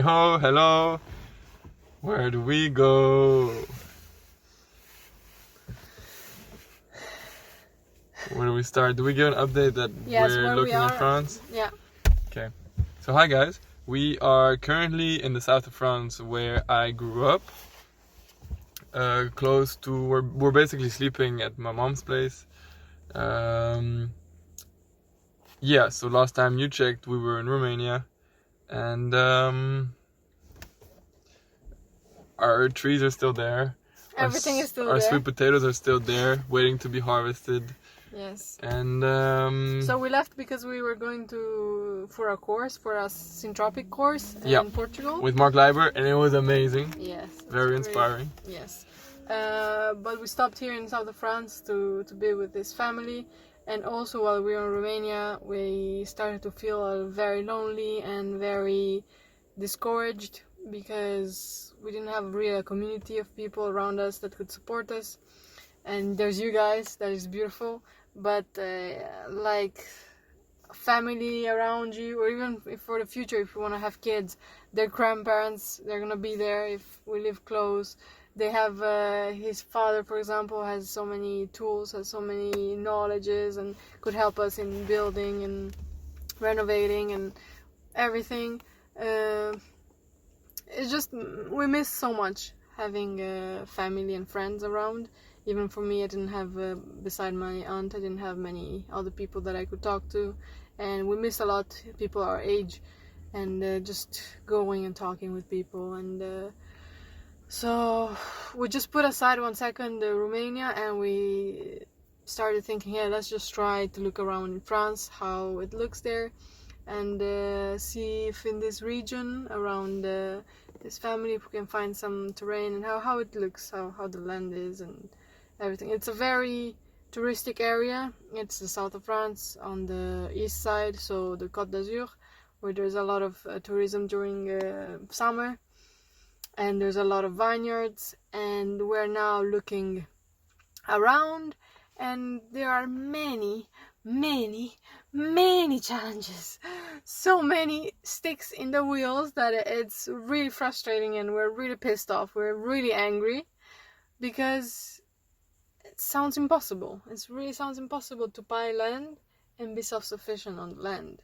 Oh, hello. Where do we go? Where do we start? Do we give an update that we're looking in France? Yeah. Okay. So hi guys. We are currently in the south of France where I grew up. Close to we're basically sleeping at my mom's place. Yeah, so last time you checked we were in Romania and our trees are still there. Everything is still our there. Our sweet potatoes are still there, waiting to be harvested. Yes. And so we left because we were going for a syntropic course in Portugal with Mark Leiber, and it was amazing. Yes. Very inspiring. Yes. But we stopped here in south of France to be with this family. And also while we were in Romania, we started to feel very lonely and very discouraged because we didn't have really a community of people around us that could support us. And there's you guys, that is beautiful, but like family around you, or even if for the future, if you want to have kids, their grandparents, they're gonna be there if we live close. They have his father, for example, has so many tools, has so many knowledges, and could help us in building and renovating and everything. It's just, we miss so much having family and friends around. Even for me, I didn't have, beside my aunt, I didn't have many other people that I could talk to. And we miss a lot people our age, and just going and talking with people. And so we just put aside 1 second Romania, and we started thinking, yeah, let's just try to look around in France, how it looks there, and see if in this region around this family, if we can find some terrain and how it looks, how the land is and everything. It's a very touristic area. It's the south of France on the east side, so the Côte d'Azur, where there's a lot of tourism during summer, and there's a lot of vineyards. And we're now looking around, and there are many challenges, so many sticks in the wheels that it's really frustrating, and we're really pissed off, we're really angry, because it sounds impossible. It really sounds impossible to buy land and be self-sufficient on the land.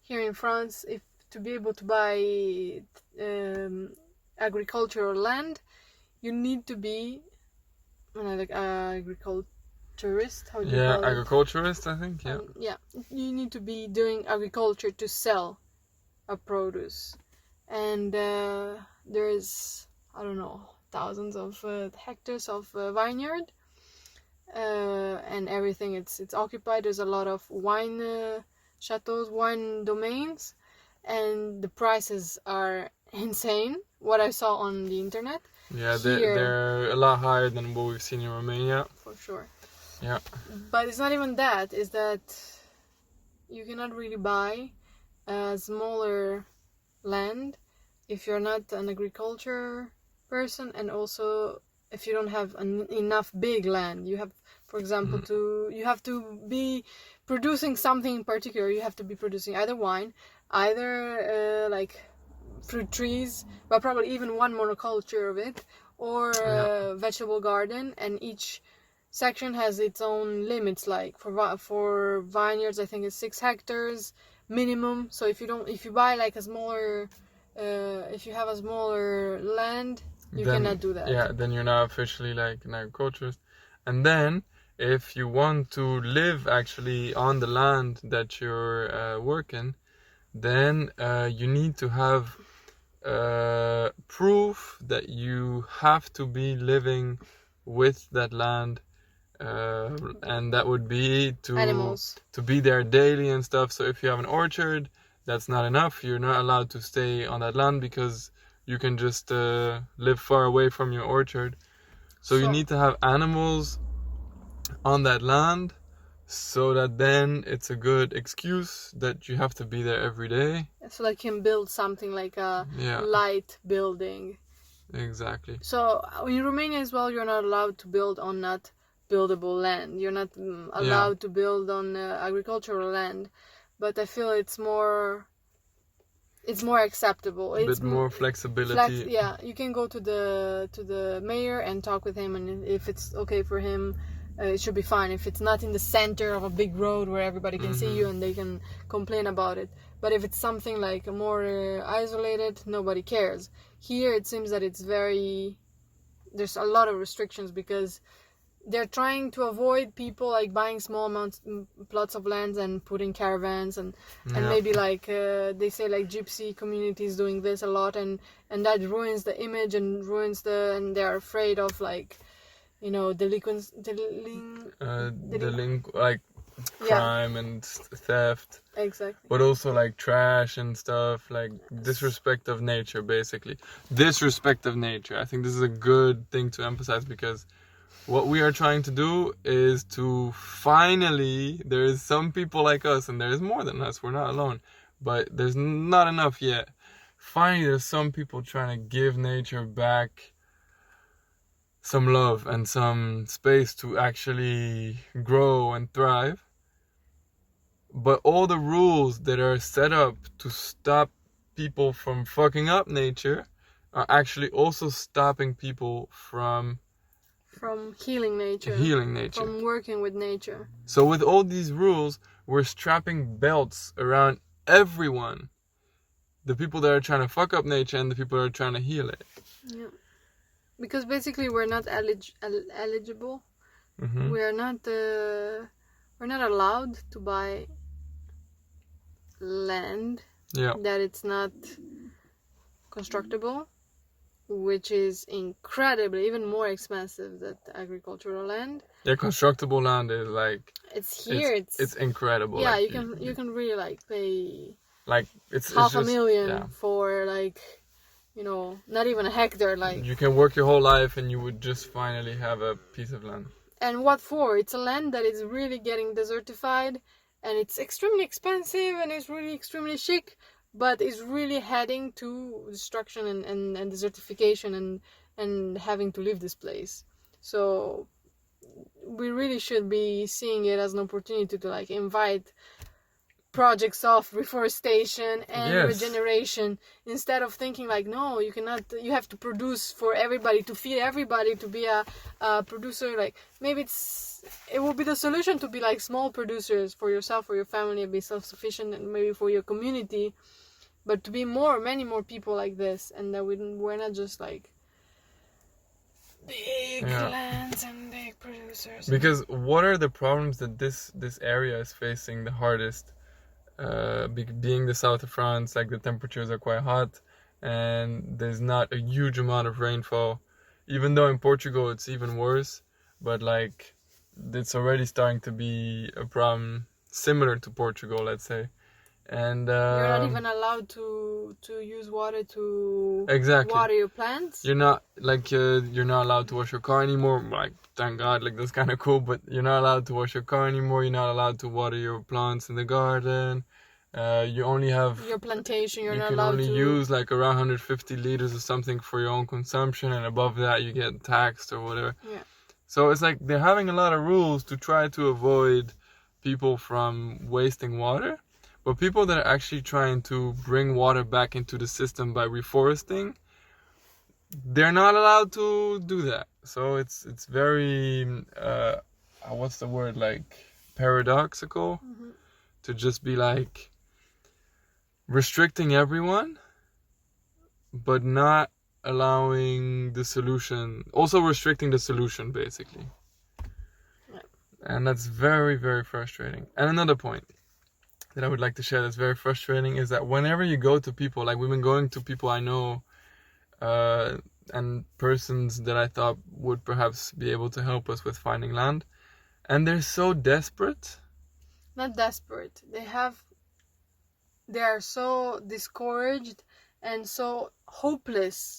Here in France, if to be able to buy agricultural land, you need to be agriculturist. How do you call it? Agriculturist, I think. Yeah, you need to be doing agriculture to sell a produce, and there's, I don't know, thousands of hectares of vineyard, and everything. It's occupied. There's a lot of wine chateaus, wine domains, and the prices are insane. What I saw on the internet. Yeah, they're a lot higher than what we've seen in Romania. For sure. Yeah. But it's not even that. It's that you cannot really buy a smaller land if you're not an agriculture person, and also if you don't have enough big land. You have, for example, you have to be producing something in particular. You have to be producing either wine, either like fruit trees, but probably even one monoculture of it, or a vegetable garden, and each section has its own limits. Like for vineyards, I think it's 6 hectares minimum. So if you buy like a smaller, if you have a smaller land, you cannot do that. Yeah, then you're not officially like an agriculturist. And then if you want to live actually on the land that you're working, then you need to have proof that you have to be living with that land, and that would be animals, to be there daily and stuff. So if you have an orchard, that's not enough. You're not allowed to stay on that land because you can just live far away from your orchard. So you need to have animals on that land, so that then it's a good excuse that you have to be there every day. So they can build something like a light building. Exactly. So in Romania as well, you're not allowed to build on not buildable land. You're not allowed to build on agricultural land. But I feel it's more it's more acceptable. A It's bit more flexibility. yeah, you can go to the mayor and talk with him, and if it's okay for him, it should be fine. If it's not in the center of a big road where everybody can see you and they can complain about it. But if it's something like more isolated, nobody cares. Here it seems that there's a lot of restrictions because they're trying to avoid people like buying small plots of land and putting caravans and maybe like they say like gypsy communities doing this a lot, and that ruins the image and and they're afraid of like, you know, like crime and theft. Exactly. But also like trash and stuff, like disrespect of nature, basically. Disrespect of nature. I think this is a good thing to emphasize because what we are trying to do is to finally, there is some people like us, and there is more than us, we're not alone, but there's not enough yet. Finally, there's some people trying to give nature back some love and some space to actually grow and thrive. But all the rules that are set up to stop people from fucking up nature are actually also stopping people from healing nature. From working with nature. So with all these rules, we're strapping belts around everyone. The people that are trying to fuck up nature and the people that are trying to heal it. Yeah. Because basically we're not eligible. Mm-hmm. We're not allowed to buy land that it's not constructible, which is incredibly even more expensive than agricultural land. Yeah, constructible land is like it's incredible. Yeah, like, you can really like pay like it's half a million for like, you know, not even a hectare. Like you can work your whole life and you would just finally have a piece of land. And what for? It's a land that is really getting desertified, and it's extremely expensive and it's really extremely chic, but it's really heading to destruction and desertification and having to leave this place. So we really should be seeing it as an opportunity to like invite projects of reforestation and regeneration, instead of thinking like, no, you cannot, you have to produce for everybody, to feed everybody, to be a producer. Like maybe it will be the solution to be like small producers for yourself, for your family, and be self-sufficient, and maybe for your community, but to be many more people like this, and that we're not just like big lands and big producers. Because what are the problems that this area is facing the hardest? Being the south of France, like the temperatures are quite hot and there's not a huge amount of rainfall, even though in Portugal it's even worse, but like it's already starting to be a problem similar to Portugal, let's say. And you're not even allowed to use water to water your plants. You're not like you're not allowed to wash your car anymore. Like, thank God, like that's kind of cool. But you're not allowed to wash your car anymore. You're not allowed to water your plants in the garden. You only have your plantation. You can only use like around 150 liters or something for your own consumption, and above that you get taxed or whatever. Yeah. So it's like they're having a lot of rules to try to avoid people from wasting water. But people that are actually trying to bring water back into the system by reforesting, they're not allowed to do that. So it's very, what's the word, like paradoxical, to just be like restricting everyone, but not allowing the solution, also restricting the solution basically. Yeah. And that's very, very frustrating. And another point that I would like to share that's very frustrating is that whenever you go to people, like we've been going to people I know and persons that I thought would perhaps be able to help us with finding land, and they're so desperate. Not desperate. They are so discouraged and so hopeless.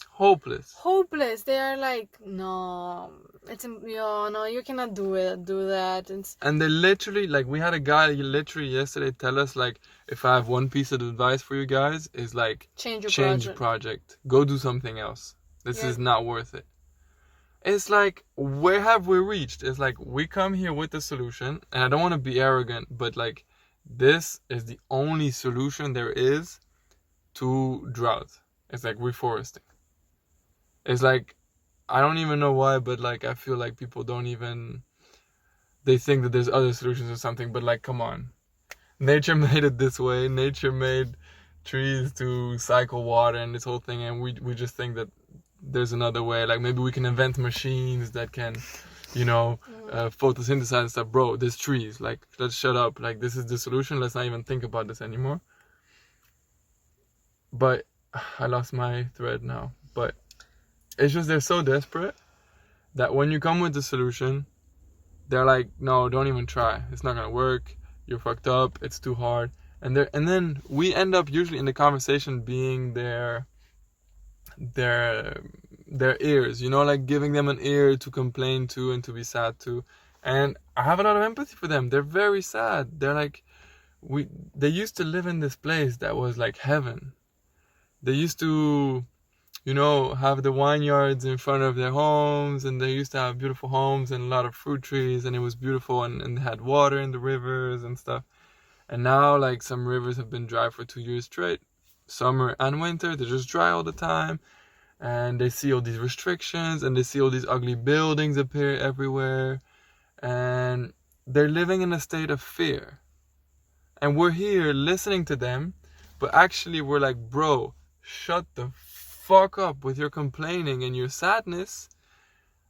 They are like, no, you cannot do that. And they literally, like, we had a guy literally yesterday tell us, like, if I have one piece of advice for you guys, is like, change your project. Go do something else. This is not worth it. It's like, where have we reached? It's like, we come here with the solution, and I don't want to be arrogant, but like, this is the only solution there is to drought. It's like reforesting. It's like, I don't even know why, but like I feel like people don't even, they think that there's other solutions or something, but like, come on. Nature made it this way. Nature made trees to cycle water and this whole thing, and we just think that there's another way. Like maybe we can invent machines that can, photosynthesize and stuff. Bro, there's trees. Like, let's shut up. Like, this is the solution. Let's not even think about this anymore. But I lost my thread now. But it's just they're so desperate that when you come with the solution, they're like, no, don't even try. It's not gonna work. You're fucked up. It's too hard. And then we end up usually in the conversation being their ears, like giving them an ear to complain to and to be sad to. And I have a lot of empathy for them. They're very sad. They're like, they used to live in this place that was like heaven. They used to, have the vineyards in front of their homes, and they used to have beautiful homes and a lot of fruit trees, and it was beautiful, and they had water in the rivers and stuff. And now, like, some rivers have been dry for 2 years straight, summer and winter. They're just dry all the time, and they see all these restrictions, and they see all these ugly buildings appear everywhere, and they're living in a state of fear. And we're here listening to them, but actually we're like, bro, shut the fuck up with your complaining and your sadness,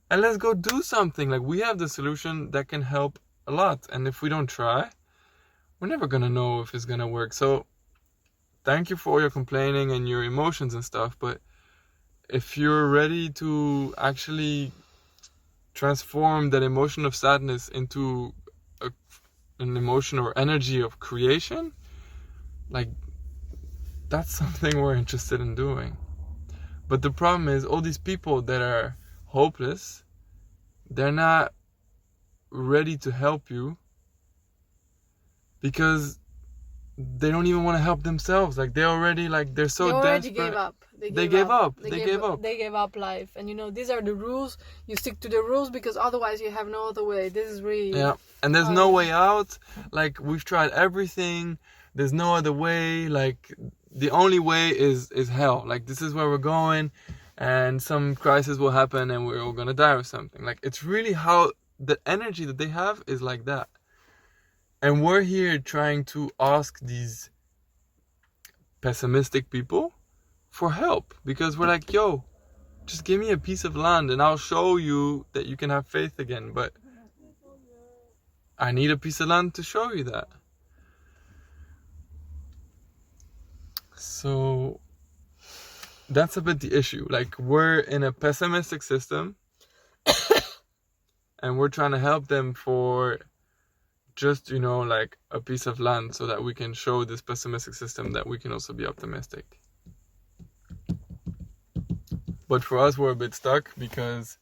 and let's go do something. Like, we have the solution that can help a lot, and if we don't try, we're never gonna know if it's gonna work. So thank you for all your complaining and your emotions and stuff, but if you're ready to actually transform that emotion of sadness into an emotion or energy of creation, like, that's something we're interested in doing. But the problem is, all these people that are hopeless, they're not ready to help you because they don't even want to help themselves. Like, they're already, like, they're so desperate. Gave up. They gave up. They gave up. They gave up life. And these are the rules. You stick to the rules because otherwise you have no other way. This is really... Yeah, and there's no way out. Like, we've tried everything. There's no other way. Like, the only way is hell. Like, this is where we're going, and some crisis will happen and we're all gonna die or something. Like, it's really how the energy that they have is like that. And we're here trying to ask these pessimistic people for help, because we're like, yo, just give me a piece of land and I'll show you that you can have faith again. But I need a piece of land to show you that. So that's a bit the issue. Like, we're in a pessimistic system and we're trying to help them for just, like a piece of land so that we can show this pessimistic system that we can also be optimistic. But for us, we're a bit stuck because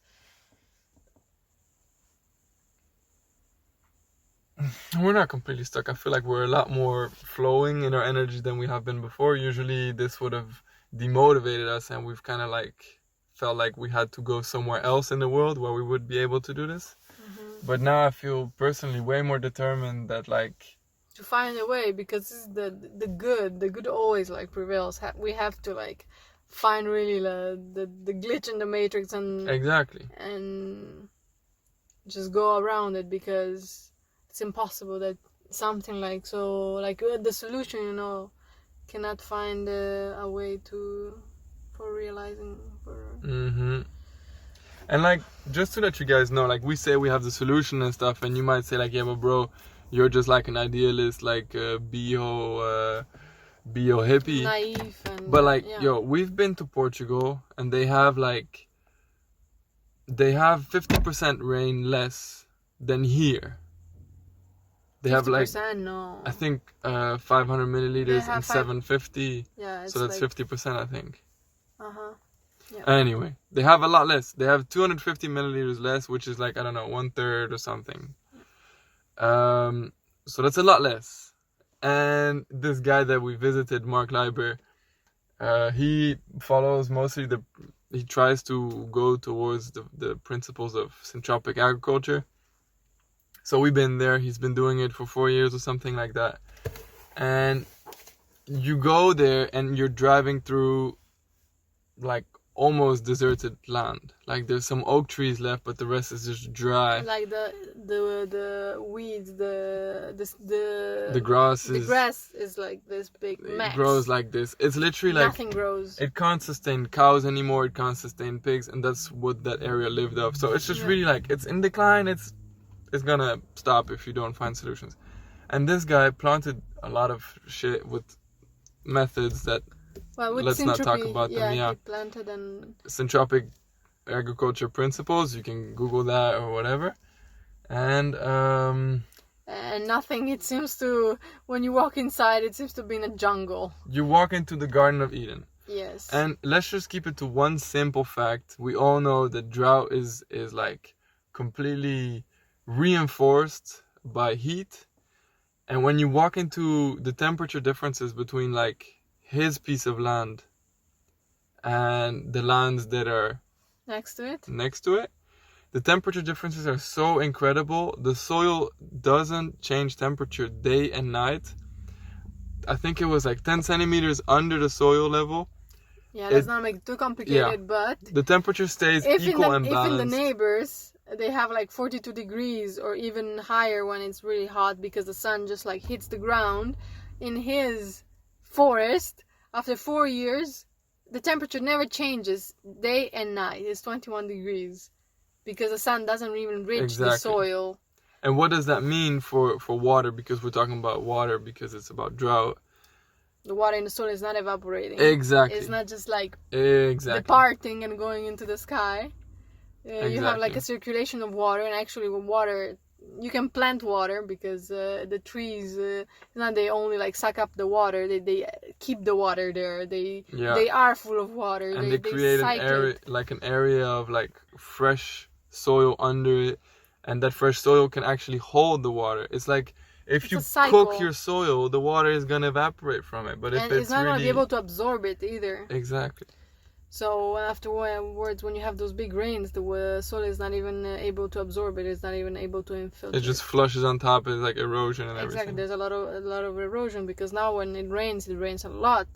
we're not completely stuck. I feel like we're a lot more flowing in our energy than we have been before. Usually this would have demotivated us and we've kind of like felt like we had to go somewhere else in the world where we would be able to do this. Mm-hmm. But now I feel personally way more determined that, like, to find a way, because this is the good always like prevails. We have to like find really the glitch in the matrix and exactly, and just go around it, because it's impossible that something like the solution cannot find a way for realizing mm-hmm. And like, just to let you guys know, like, we say we have the solution and stuff, and you might say like, yeah, but bro, you're just like an idealist, like bio hippie, naive, and, but like, yo, we've been to Portugal and they have 50% rain less than here. They have like, no, I think 500 milliliters and 750. Yeah, so that's like 50%, I think. Yeah. Anyway, they have a lot less. They have 250 milliliters less, which is like, I don't know, 1/3 or something. So that's a lot less. And this guy that we visited, Mark Leiber, he follows mostly he tries to go towards the principles of syntropic agriculture. So we've been there. He's been doing it for 4 years or something like that. And you go there and you're driving through like almost deserted land. Like there's some oak trees left, but the rest is just dry. Like the weeds, The grass the grass is like this big mess. It grows like this. It's literally like nothing grows. It can't sustain cows anymore. It can't sustain pigs, and that's what that area lived of. So it's just really like it's in decline. It's gonna stop if you don't find solutions. And this guy planted a lot of shit with methods that with let's not talk about them. Yeah, he planted and syntropic agriculture principles. You can Google that or whatever. And nothing. It seems to, when you walk inside, it seems to be in a jungle. You walk into the Garden of Eden. Yes. And let's just keep it to one simple fact. We all know that drought is like completely reinforced by heat. And when you walk into the temperature differences between like his piece of land and the lands that are next to it, the temperature differences are so incredible. The soil doesn't change temperature day and night. I think it was like 10 centimeters under the soil level. Yeah, let's not make it too complicated, but the temperature stays equal and balanced. If in the neighbors they have like 42 degrees or even higher when it's really hot because the sun just like hits the ground, in his forest, after 4 years, the temperature never changes day and night. It's 21 degrees because the sun doesn't even reach the soil. And what does that mean for water? Because we're talking about water because it's about drought. The water in the soil is not evaporating. Exactly. It's not just like departing and going into the sky. You have like a circulation of water, and actually with water, you can plant water because the trees, not they only like suck up the water, they keep the water there. They are full of water. And they create an area of like fresh soil under it, and that fresh soil can actually hold the water. It's like if you cook your soil, the water is gonna evaporate from it. But if it's not really... gonna be able to absorb it either. Exactly. So afterwards, when you have those big rains, the soil is not even able to absorb it. It's not even able to infiltrate. It just flushes on top. It's like erosion and everything. Exactly. There's a lot of erosion because now when it rains a lot,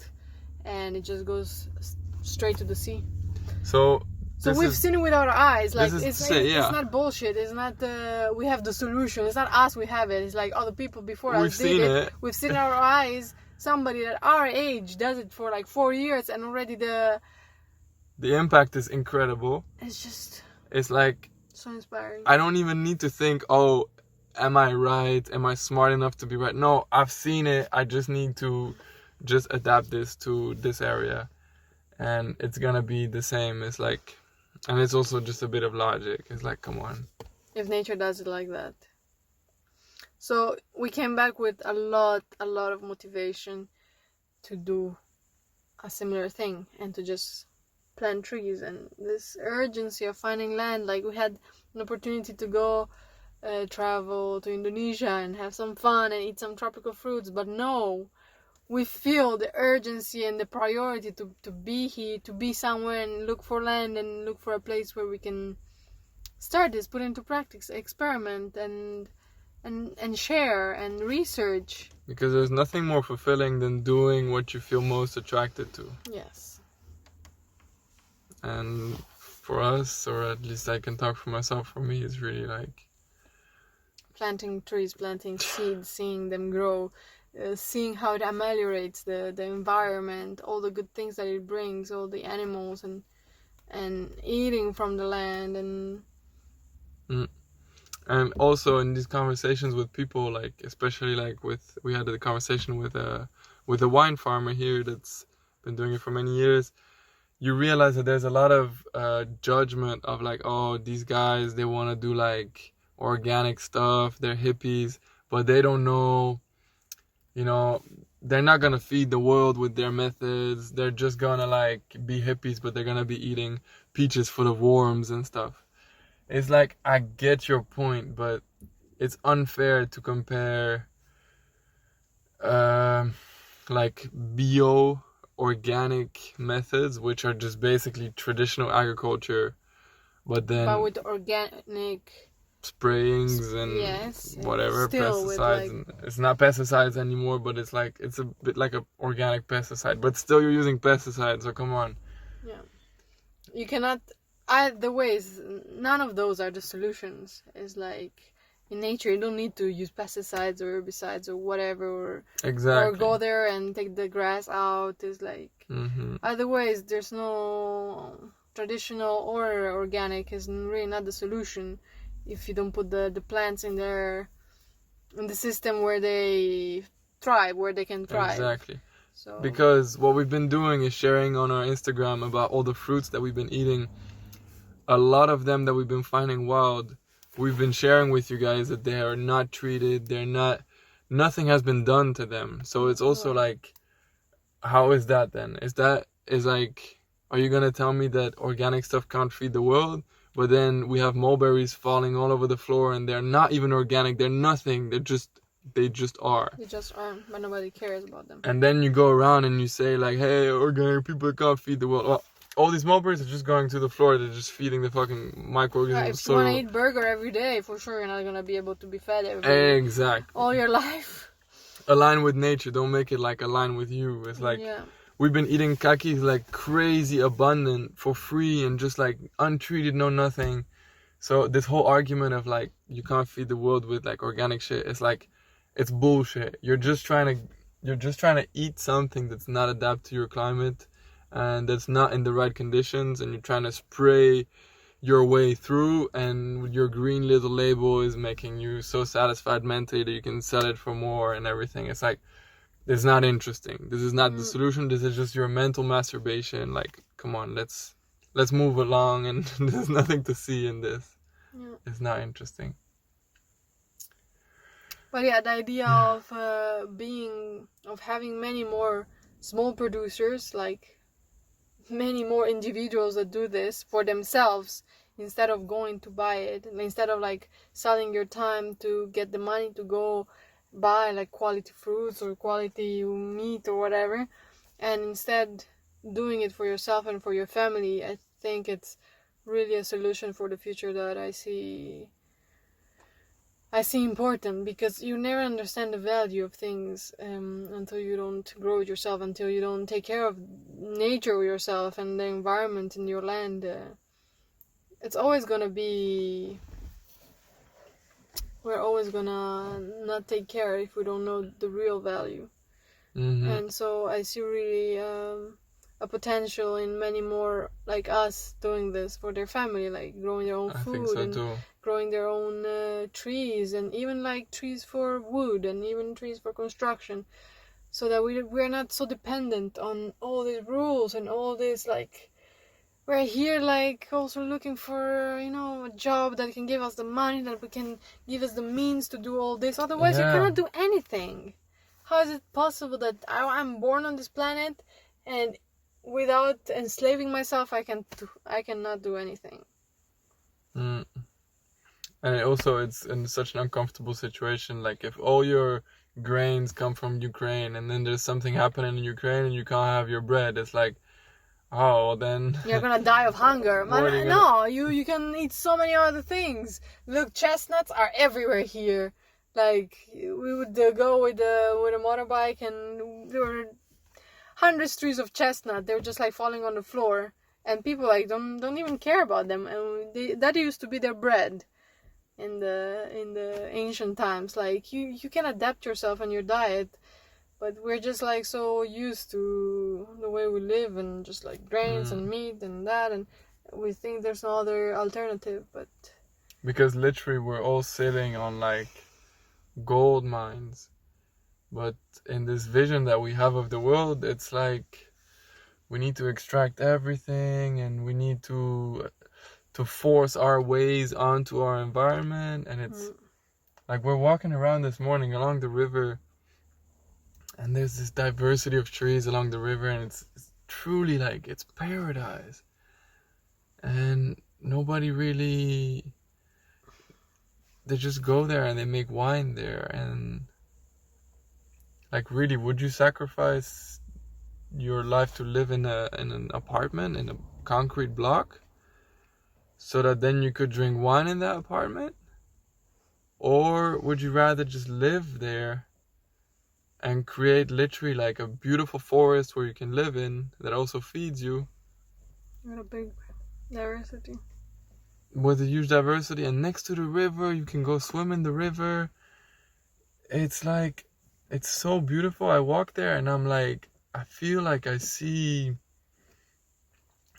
and it just goes straight to the sea. So we've seen it with our eyes. Like it's not bullshit. It's not we have the solution. It's not us. We have it. It's like other people before us did it. We've seen our eyes. Somebody at our age does it for like 4 years, and already the impact is incredible. It's like so inspiring. I don't even need to think, oh, am I right? Am I smart enough to be right? No, I've seen it. I just need to just adapt this to this area, and it's gonna be the same. It's like, and it's also just a bit of logic. It's like, come on. If nature does it like that. So we came back with a lot of motivation to do a similar thing and to just plant trees, and this urgency of finding land. Like we had an opportunity to go travel to Indonesia and have some fun and eat some tropical fruits, but no, we feel the urgency and the priority to be here, to be somewhere and look for land and look for a place where we can start this, put into practice, experiment and share and research. Because there's nothing more fulfilling than doing what you feel most attracted to. Yes. And for us, or at least I can talk for myself, for me, it's really like planting trees, planting seeds, seeing them grow, seeing how it ameliorates the environment, all the good things that it brings, all the animals, and eating from the land, and also in these conversations with people, like especially like we had a conversation with a wine farmer here that's been doing it for many years. You realize that there's a lot of judgment of like, oh, these guys, they want to do like organic stuff, they're hippies, but they don't know, they're not going to feed the world with their methods. They're just going to like be hippies, but they're going to be eating peaches full of worms and stuff. It's like, I get your point, but it's unfair to compare like organic methods, which are just basically traditional agriculture, but with organic sprayings and yes, whatever still with, pesticides, like, and it's not pesticides anymore, but it's like it's a bit like a organic pesticide, but still you're using pesticides, so come on. yeah, you cannot. The ways, none of those are the solutions. It's like in nature, you don't need to use pesticides or herbicides or whatever, or Exactly. go there and take the grass out. It's like otherwise, there's no traditional or organic is really not the solution if you don't put the plants in there in the system where they thrive, where they can thrive. Exactly. So Because what we've been doing is sharing on our Instagram about all the fruits that we've been eating. A lot of them that we've been finding wild, we've been sharing with you guys that they are not treated, nothing has been done to them. So it's also like, how is that then? Is like, are you gonna tell me that organic stuff can't feed the world? But then we have mulberries falling all over the floor and they're not even organic, they're nothing, they just are. they just aren't, but nobody cares about them. And then you go around and you say like, hey, organic people can't feed the world. Well, all these mulberries are just going to the floor, they're just feeding the fucking microorganisms. If you want to eat burger every day, for sure you're not going to be able to be fed every day. Exactly. All your life. Align with nature, don't make it like align with you. It's like, we've been eating kakis like crazy abundant for free and just like untreated, no nothing. So this whole argument of like, you can't feed the world with like organic shit, it's like, it's bullshit. You're just trying to eat something that's not adapt to your climate and that's not in the right conditions, and you're trying to spray your way through, and your green little label is making you so satisfied mentally that you can sell it for more and everything. It's like, it's not interesting. This is not the solution. This is just your mental masturbation. Like, come on, let's move along, and there's nothing to see in this. Yeah. It's not interesting. But yeah, the idea of having many more small producers, like many more individuals that do this for themselves instead of going to buy it, instead of like selling your time to get the money to go buy like quality fruits or quality meat or whatever, and instead doing it for yourself and for your family. I think it's really a solution for the future that I see important, because you never understand the value of things until you don't grow it yourself, until you don't take care of nature yourself and the environment in your land. It's always gonna be, we're always gonna not take care if we don't know the real value. And so I see really a potential in many more like us doing this for their family, like growing their own food. I think so too. Growing their own trees, and even like trees for wood, and even trees for construction, so that we're not so dependent on all these rules and all this. Like, we're here like also looking for, a job that can give us the money, that we can give us the means to do all this. Otherwise, you cannot do anything. How is it possible that I'm born on this planet and without enslaving myself, I cannot do anything? And it's in such an uncomfortable situation. Like, if all your grains come from Ukraine and then there's something happening in Ukraine and you can't have your bread, it's like, oh, then you're gonna die of hunger. No, you can eat so many other things. Look, chestnuts are everywhere here. Like, we would go with a motorbike, and there were hundreds of trees of chestnut. They were just like falling on the floor, and people like don't even care about them. And that used to be their bread in the ancient times. Like, you can adapt yourself and your diet, but we're just like so used to the way we live, and just like grains and meat and that, and we think there's no other alternative. But because literally we're all sitting on like gold mines, but in this vision that we have of the world, it's like we need to extract everything, and we need to force our ways onto our environment. And it's like, we're walking around this morning along the river, and there's this diversity of trees along the river, and it's truly like, it's paradise, and nobody really, they just go there and they make wine there. And like, really, would you sacrifice your life to live in an apartment, in a concrete block, so that then you could drink wine in that apartment? Or would you rather just live there and create literally like a beautiful forest where you can live in that also feeds you? What a big diversity. With a huge diversity, and next to the river, you can go swim in the river. It's like, it's so beautiful. I walk there and I'm like, I feel like I see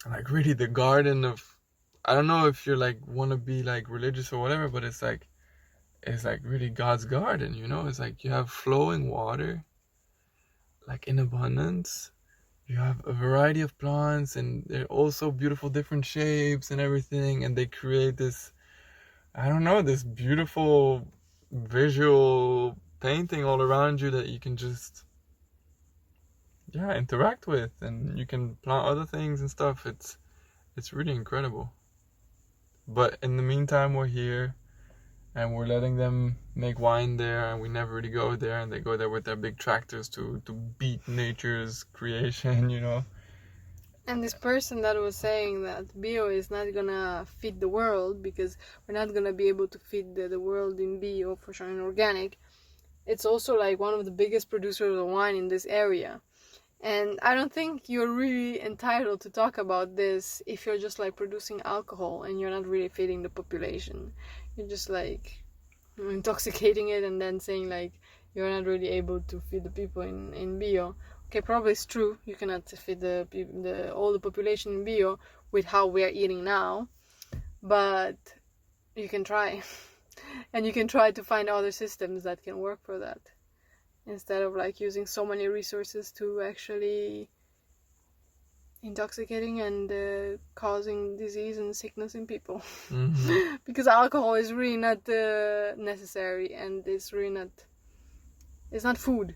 like really the garden of, I don't know if you're like want to be like religious or whatever, but it's like really God's garden, you know? It's like you have flowing water, like in abundance. You have a variety of plants, and they're also beautiful, different shapes and everything, and they create this, I don't know, this beautiful visual painting all around you that you can just interact with, and you can plant other things and stuff. It's really incredible. But in the meantime, we're here and we're letting them make wine there, and we never really go there, and they go there with their big tractors to beat nature's creation, you know. And this person that was saying that bio is not gonna feed the world, because we're not gonna be able to feed the world in bio, for sure, in organic. It's also like one of the biggest producers of wine in this area. And I don't think you're really entitled to talk about this if you're just like producing alcohol and you're not really feeding the population. You're just like intoxicating it and then saying like you're not really able to feed the people in bio. Okay, probably it's true. You cannot feed all the population in bio with how we are eating now, but you can try. And you can try to find other systems that can work for that, instead of like using so many resources to actually intoxicating and causing disease and sickness in people. Mm-hmm. Because alcohol is really not necessary, and it's really not, it's not food.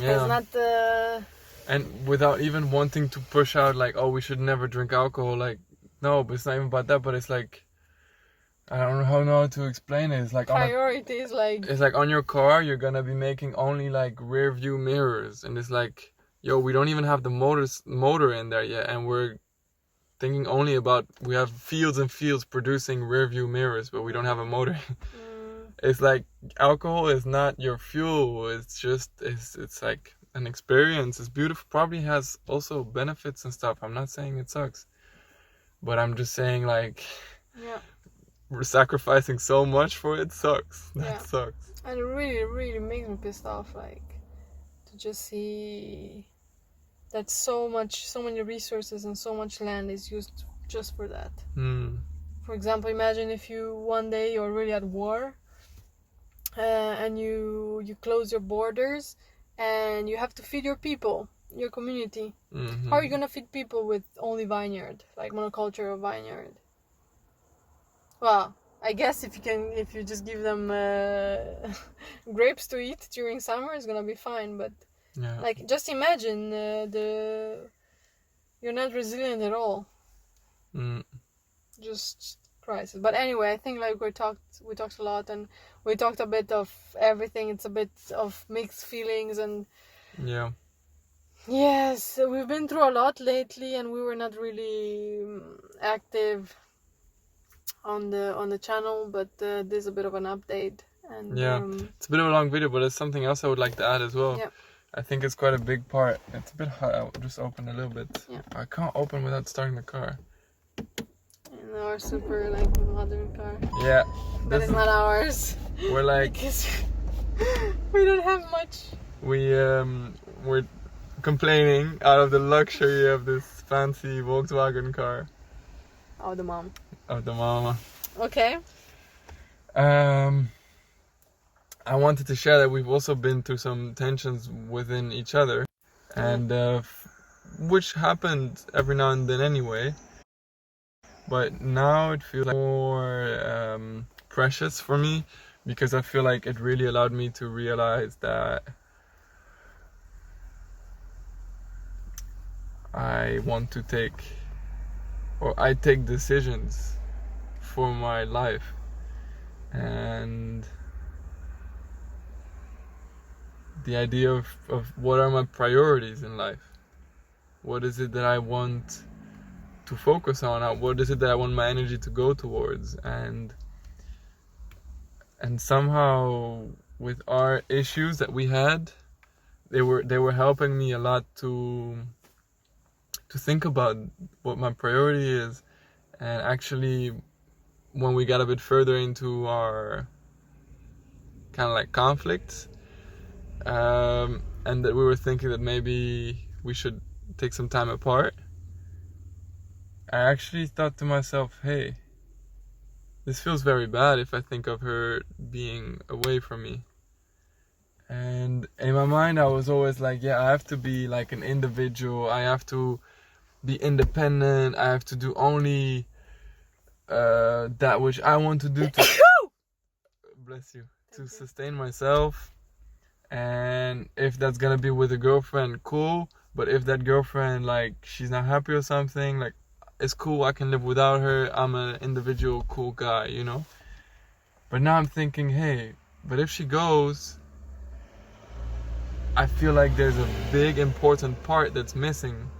Yeah. It's not and without even wanting to push out like, oh, we should never drink alcohol, like, no, but it's not even about that. But it's like, I don't know how to explain it. It's like priorities, like it's like on your car, you're gonna be making only like rear view mirrors, and it's like, yo, we don't even have the motor in there yet, and we're thinking only about, we have fields and fields producing rear view mirrors, but we don't have a motor. It's like alcohol is not your fuel. It's just it's like an experience. It's beautiful. Probably has also benefits and stuff. I'm not saying it sucks, but I'm just saying like, yeah, we're sacrificing so much for it sucks. That sucks. And it really, really makes me pissed off, like, to just see that so many resources and so much land is used just for that. For example, imagine if you one day you're really at war, and you close your borders, and you have to feed your people, your community. Mm-hmm. How are you gonna feed people with only vineyard, like monoculture of vineyard? Well, I guess if you just give them grapes to eat during summer, it's gonna be fine. But like, just imagine you're not resilient at all. Just crisis. But anyway, I think like we talked a lot, and we talked a bit of everything. It's a bit of mixed feelings, and yes, we've been through a lot lately, and we were not really active on the channel, but there's a bit of an update. And it's a bit of a long video, but there's something else I would like to add as well. I think it's quite a big part. It's a bit hot. I'll just open a little bit. I can't open without starting the car. In our super like modern car. Yeah, but it's not ours. We're like because we don't have much. We're complaining out of the luxury of this fancy Volkswagen car. Of the mom. Of the mama. Okay. I wanted to share that we've also been through some tensions within each other, and which happened every now and then anyway. But now it feels like more precious for me, because I feel like it really allowed me to realize that I take decisions for my life, and the idea of what are my priorities in life, what is it that I want to focus on, what is it that I want my energy to go towards, and And somehow with our issues that we had, they were helping me a lot to think about what my priority is. And actually, when we got a bit further into our kind of like conflicts, and that we were thinking that maybe we should take some time apart, I actually thought to myself, hey, this feels very bad if I think of her being away from me. And in my mind, I was always like, yeah, I have to be like an individual. I have to be independent. I have to do only that which I want to do to bless you, to sustain myself. And if that's gonna be with a girlfriend, cool. But if that girlfriend, like, she's not happy or something, like, it's cool, I can live without her. I'm an individual, cool guy, you know? But now I'm thinking, hey, but if she goes, I feel like there's a big important part that's missing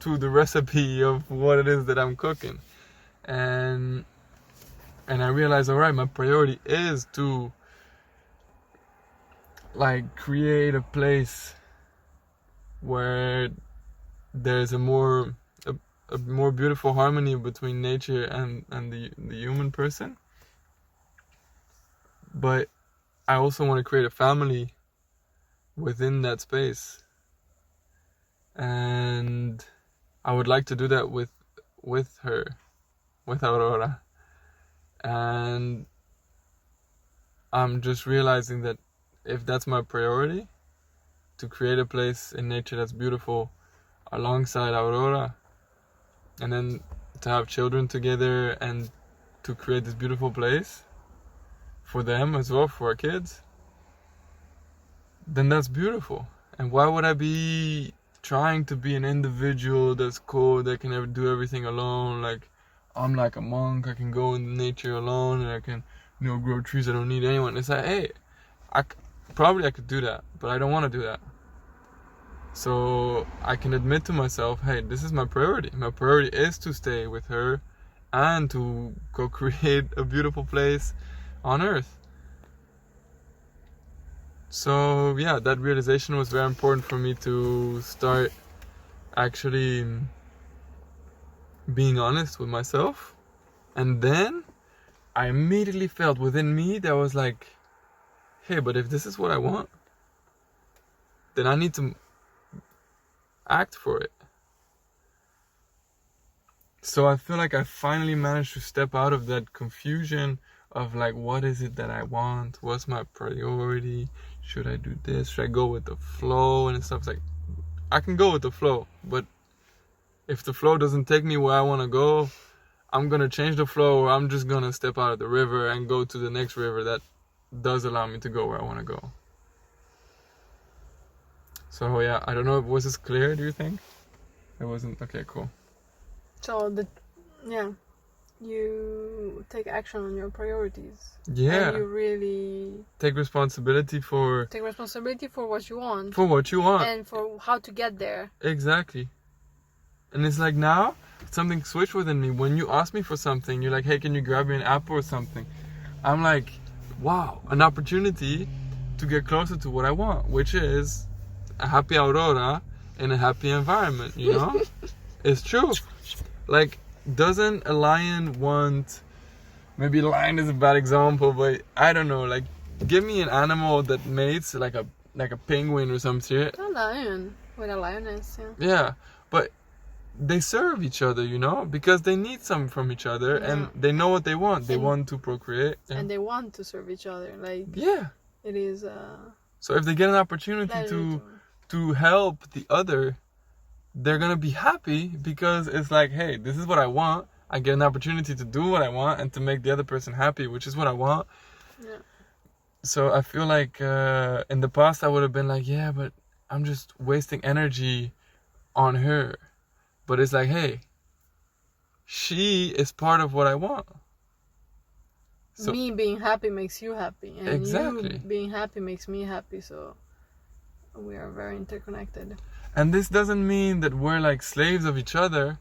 to the recipe of what it is that I'm cooking. And I realized, all right, my priority is to like create a place where there's a more beautiful harmony between nature and the human person. But I also want to create a family within that space, and I would like to do that with her, with Aurora. And I'm just realizing that if that's my priority, to create a place in nature that's beautiful alongside Aurora, and then to have children together and to create this beautiful place for them as well, for our kids, then that's beautiful. And why would I be trying to be an individual that's cool, that can ever do everything alone? Like, I'm like a monk, I can go in nature alone, and I can, grow trees, I don't need anyone. It's like, hey, I could do that, but I don't want to do that. So I can admit to myself, hey, this is my priority. My priority is to stay with her and to go create a beautiful place on Earth. So yeah, that realization was very important for me to start actually being honest with myself. And then I immediately felt within me that was like, hey, but if this is what I want, then I need to act for it. So I feel like I finally managed to step out of that confusion of like, what is it that I want? What's my priority? Should I do this? Should I go with the flow and stuff? It's like, I can go with the flow, but if the flow doesn't take me where I want to go, I'm going to change the flow, or I'm just going to step out of the river and go to the next river that does allow me to go where I want to go. So yeah, I don't know, was this clear, do you think? It wasn't? Okay, cool. So you take action on your priorities. Yeah. And you really take responsibility for what you want. For what you want. And for how to get there. Exactly. And it's like now, something switched within me. When you ask me for something, you're like, hey, can you grab me an apple or something? I'm like, wow, an opportunity to get closer to what I want, which is a happy Aurora in a happy environment, you know? It's true. Like, doesn't a lion want... Maybe a lion is a bad example, but I don't know. Like, give me an animal that mates, like a penguin or some shit. A lion with a lioness, yeah. Yeah, but they serve each other, you know? Because they need something from each other, and they know what they want. They want to procreate. And they want to serve each other. Like, yeah. It is... So if they get an opportunity to help the other, they're gonna be happy, because it's like, hey, this is what I want. I get an opportunity to do what I want and to make the other person happy, which is what I want. Yeah. So I feel like in the past I would have been like, yeah, but I'm just wasting energy on her. But it's like, hey, she is part of what I want. So, me being happy makes you happy, and exactly. You being happy makes me happy, so we are very interconnected. And this doesn't mean that we're like slaves of each other.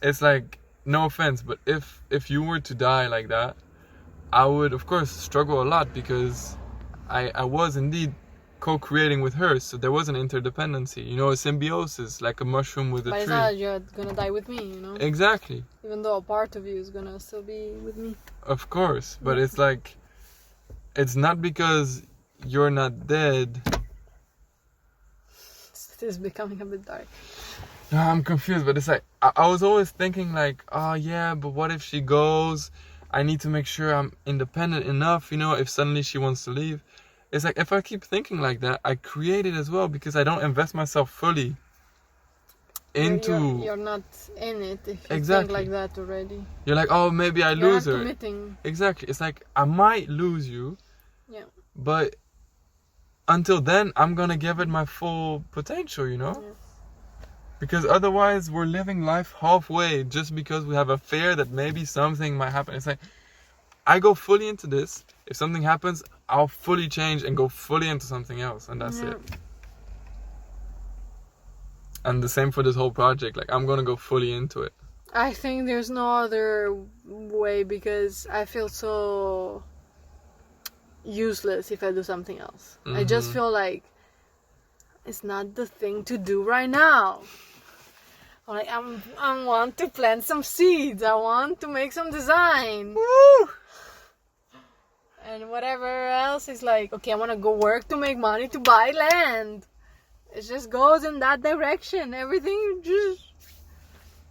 It's like, no offense, but if you were to die like that, I would of course struggle a lot because I was indeed co-creating with her, so there was an interdependency, you know, a symbiosis, like a mushroom with a But it's tree. not that you're gonna die with me, you know? Exactly. Even though a part of you is gonna still be with me. Of course, but it's like, it's not because you're not dead. It is becoming a bit dark. No, I'm confused, but it's like, I was always thinking like, oh yeah, but what if she goes? I need to make sure I'm independent enough, you know, if suddenly she wants to leave. It's like, if I keep thinking like that, I create it as well because I don't invest myself fully into... You're not in it if you Exactly. think like that already. You're like, oh, maybe I You're lose not her. committing. Exactly. It's like, I might lose you, Yeah. but until then, I'm gonna give it my full potential, you know? Yes. Because otherwise, we're living life halfway just because we have a fear that maybe something might happen. It's like, I go fully into this. If something happens, I'll fully change and go fully into something else, and that's it. And the same for this whole project. Like, I'm gonna go fully into it. I think there's no other way because I feel so useless if I do something else. I just feel like it's not the thing to do right now. Like I want to plant some seeds. I want to make some design. Woo! And whatever else is like, okay, I want to go work to make money to buy land. It just goes in that direction. Everything just...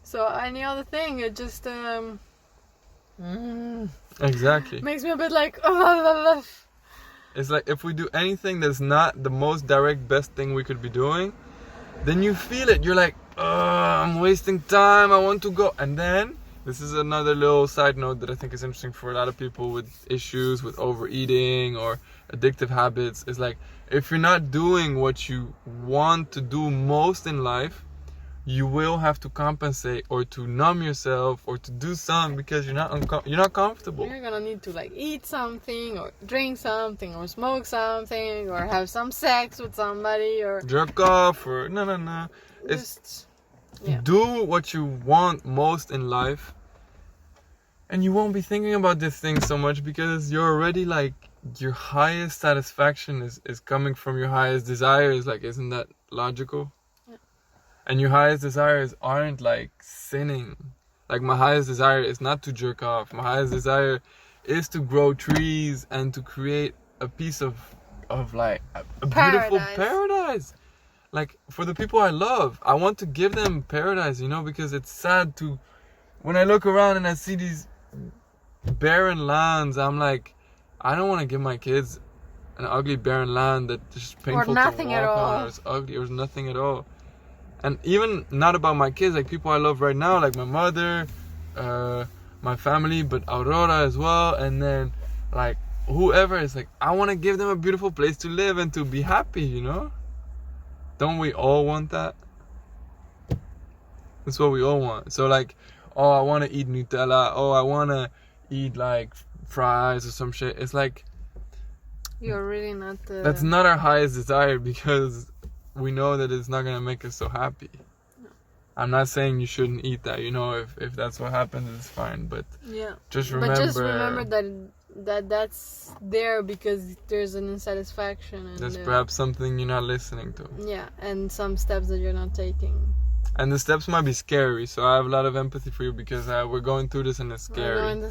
So any other thing, it just Exactly. makes me a bit like... It's like, if we do anything that's not the most direct best thing we could be doing, then you feel it. You're like, I'm wasting time, I want to go. And then, this is another little side note that I think is interesting for a lot of people with issues with overeating or addictive habits. Is like, if you're not doing what you want to do most in life, you will have to compensate or to numb yourself or to do something because you're not comfortable. You're gonna need to like eat something or drink something or smoke something or have some sex with somebody or jerk off or no. It's do what you want most in life, and you won't be thinking about this thing so much because you're already like, your highest satisfaction is coming from your highest desires. Like, isn't that logical? And your highest desires aren't like sinning. Like, my highest desire is not to jerk off. My highest desire is to grow trees and to create a piece of like a beautiful paradise. Like, for the people I love, I want to give them paradise, you know, because it's sad to, when I look around and I see these barren lands, I'm like, I don't want to give my kids an ugly barren land that's just painful to walk on, or it's ugly, or it's nothing at all. And even not about my kids, like people I love right now, like my mother, my family, but Aurora as well, and then like whoever is like, I want to give them a beautiful place to live and to be happy, you know? Don't we all want that? That's what we all want. So like, oh, I want to eat Nutella, oh, I want to eat like fries or some shit. It's like, you're really not that's not our highest desire because we know that it's not gonna make us so happy. No. I'm not saying you shouldn't eat that, you know, if that's what happens, it's fine, but just remember that's there because there's an insatisfaction and there's perhaps something you're not listening to. Yeah, and some steps that you're not taking. And the steps might be scary, so I have a lot of empathy for you because we're going through this and it's scary.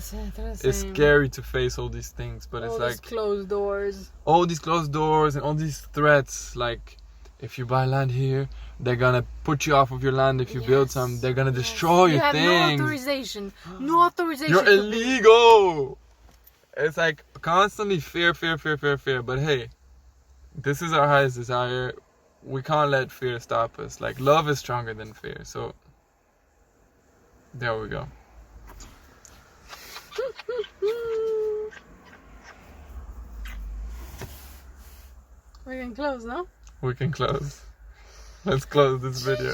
It's scary to face all these things, but it's like... all these closed doors and all these threats, like, if you buy land here, they're gonna put you off of your land. If you build some, they're gonna destroy your things. No authorization. You're illegal. It's like constantly fear. But hey, this is our highest desire. We can't let fear stop us. Like, love is stronger than fear. So there we go. We can close, no? We can close. Let's close this video.